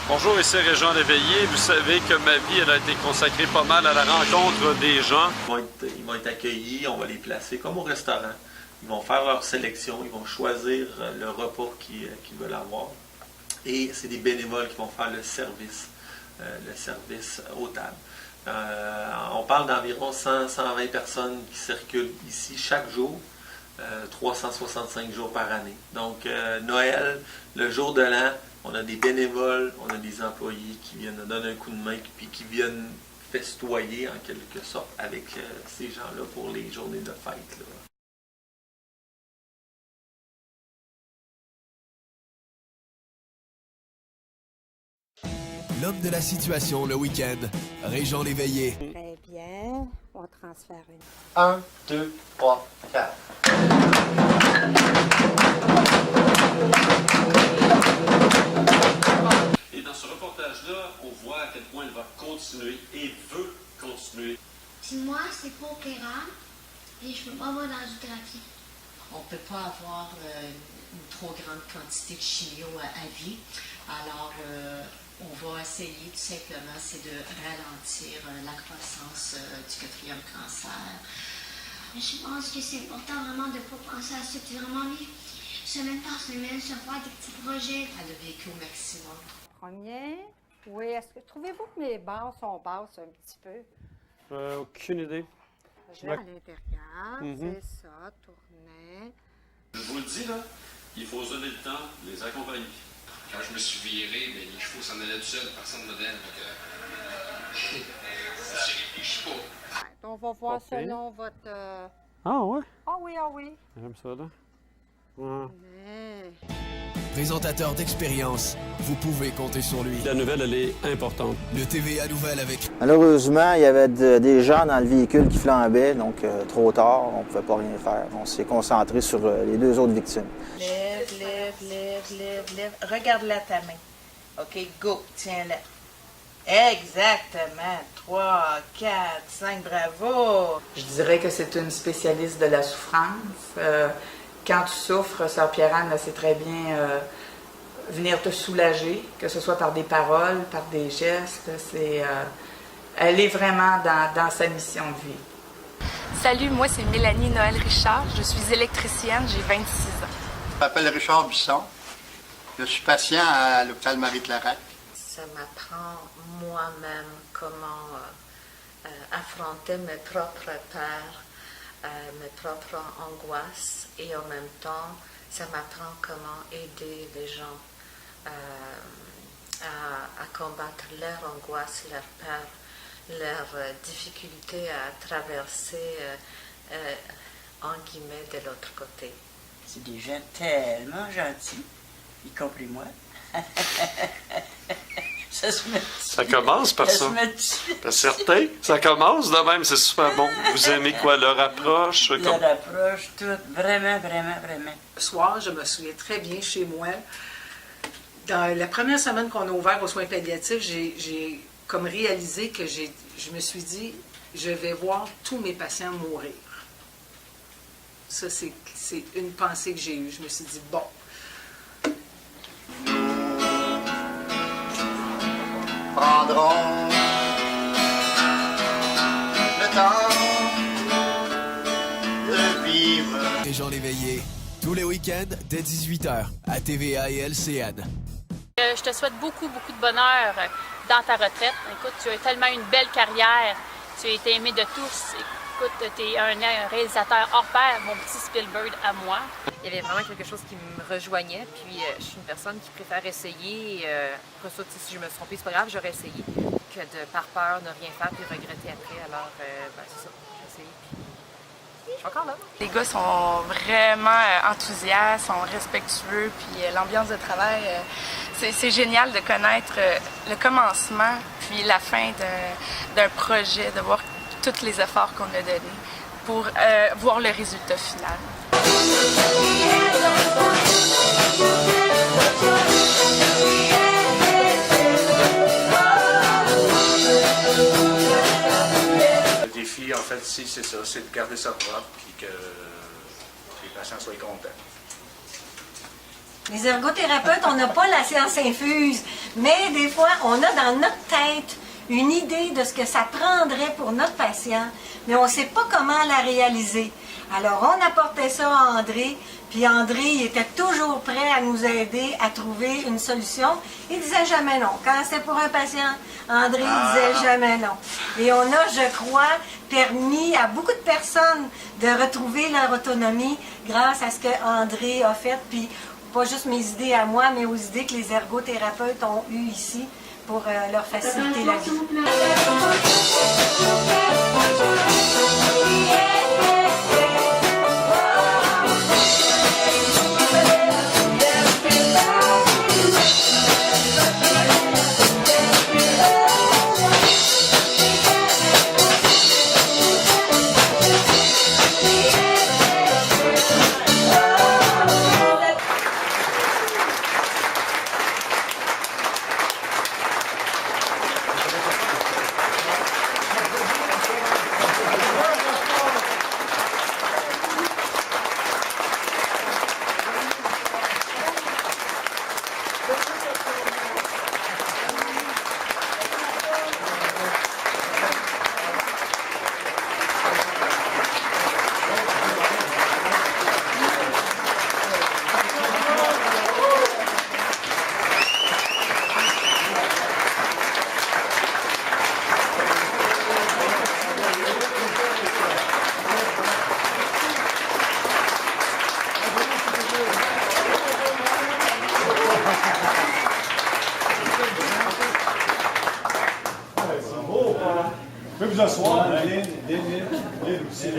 Bonjour, ici Régent Léveillé. Vous savez que ma vie elle a été consacrée pas mal à la rencontre des gens. Ils vont être accueillis, on va les placer comme au restaurant. Ils vont faire leur sélection, ils vont choisir le repas qu'ils veulent avoir. Et c'est des bénévoles qui vont faire le service aux tables. On parle d'environ 100-120 personnes qui circulent ici chaque jour, 365 jours par année. Donc Noël, le jour de l'an, on a des bénévoles, on a des employés qui viennent nous donner un coup de main puis qui viennent festoyer en quelque sorte avec ces gens-là pour les journées de fête, là. L'homme de la situation le week-end, Régent Léveillé. Très bien, on transfère une. 1, 2, 3, 4. Et dans ce reportage-là, on voit à quel point elle va continuer et veut continuer. Puis moi, c'est pas opérable et je peux pas avoir d'angiothérapie. On ne peut pas avoir une trop grande quantité de chimio à vie. Alors, on va essayer tout simplement, c'est de ralentir la croissance du 4e cancer. Je pense que c'est important vraiment de ne pas penser à ça, puis vraiment vivre semaine par semaine, se faire des petits projets. Elle a vécu au maximum. Premier. Oui, est-ce que trouvez-vous que mes barres sont basses un petit peu? Aucune idée. Je vais à l'intérieur, c'est ça, tourner. Je vous le dis, là, il faut se donner le temps de les accompagner. Quand je me suis viré, ben, les chevaux s'en allaient tout seuls, personne ne modèle. Je réfléchis pas. Ouais, on va voir selon votre... Ah ouais? Ah oui, ah oui. J'aime ça, là. Ouais. Mais... Présentateur d'expérience, vous pouvez compter sur lui. La nouvelle, elle est importante. Le TVA Nouvelle avec Malheureusement, il y avait des gens dans le véhicule qui flambaient, donc trop tard, on ne pouvait pas rien faire. On s'est concentré sur les deux autres victimes. Lève. Regarde-la ta main. OK, go, tiens-la. Exactement. 3, 4, 5, bravo. Je dirais que c'est une spécialiste de la souffrance. Quand tu souffres, Sœur Pierre-Anne, elle sait très bien venir te soulager, que ce soit par des paroles, par des gestes. Elle est vraiment dans sa mission de vie. Salut, moi c'est Mélanie Noël Richard. Je suis électricienne, j'ai 26 ans. Je m'appelle Richard Bisson. Je suis patient à l'hôpital Marie-Claret. Ça m'apprend moi-même comment affronter mes propres peurs, mes propres angoisses, et en même temps, ça m'apprend comment aider les gens à combattre leur angoisse, leur peur, leur difficulté à traverser, en guillemets, de l'autre côté. C'est des gens tellement gentils, y compris moi. Ça commence par ça. T'es certain? Ça commence de même, c'est super bon. Vous aimez quoi? Leur approche? Leur approche, tout. Vraiment. Le soir, je me souviens très bien chez moi. Dans la première semaine qu'on a ouvert aux soins palliatifs, j'ai comme réalisé que je me suis dit, je vais voir tous mes patients mourir. Ça, c'est une pensée que j'ai eue. Je me suis dit, bon. Prendrons le temps de vivre. Régent Léveillé, tous les week-ends dès 18h à TVA et LCN. Je te souhaite beaucoup de bonheur dans ta retraite. Écoute, tu as tellement une belle carrière. Tu as été aimé de tous. Écoute, tu es un réalisateur hors pair, mon petit Spielberg à moi. Il y avait vraiment quelque chose qui me rejoignait, puis je suis une personne qui préfère essayer. Après ça, si je me suis trompée, c'est pas grave, j'aurais essayé, que de par peur ne rien faire puis regretter après. Alors, c'est ça, j'ai essayé, puis je suis encore là. Les gars sont vraiment enthousiastes, sont respectueux, puis l'ambiance de travail, c'est génial de connaître le commencement puis la fin d'un projet, de voir tous les efforts qu'on a donnés pour voir le résultat final. Le défi, en fait, ici, c'est ça, c'est de garder ça propre et que les patients soient contents. Les ergothérapeutes, on n'a pas la science infuse, mais des fois, on a dans notre tête une idée de ce que ça prendrait pour notre patient, mais on ne sait pas comment la réaliser. Alors, on apportait ça à André, puis André il était toujours prêt à nous aider à trouver une solution. Il disait jamais non. Quand c'était pour un patient, André disait jamais non. Et on a, je crois, permis à beaucoup de personnes de retrouver leur autonomie grâce à ce que André a fait, puis pas juste mes idées à moi, mais aux idées que les ergothérapeutes ont eues ici pour leur faciliter la vie. Vous asseoir, Lynn aussi.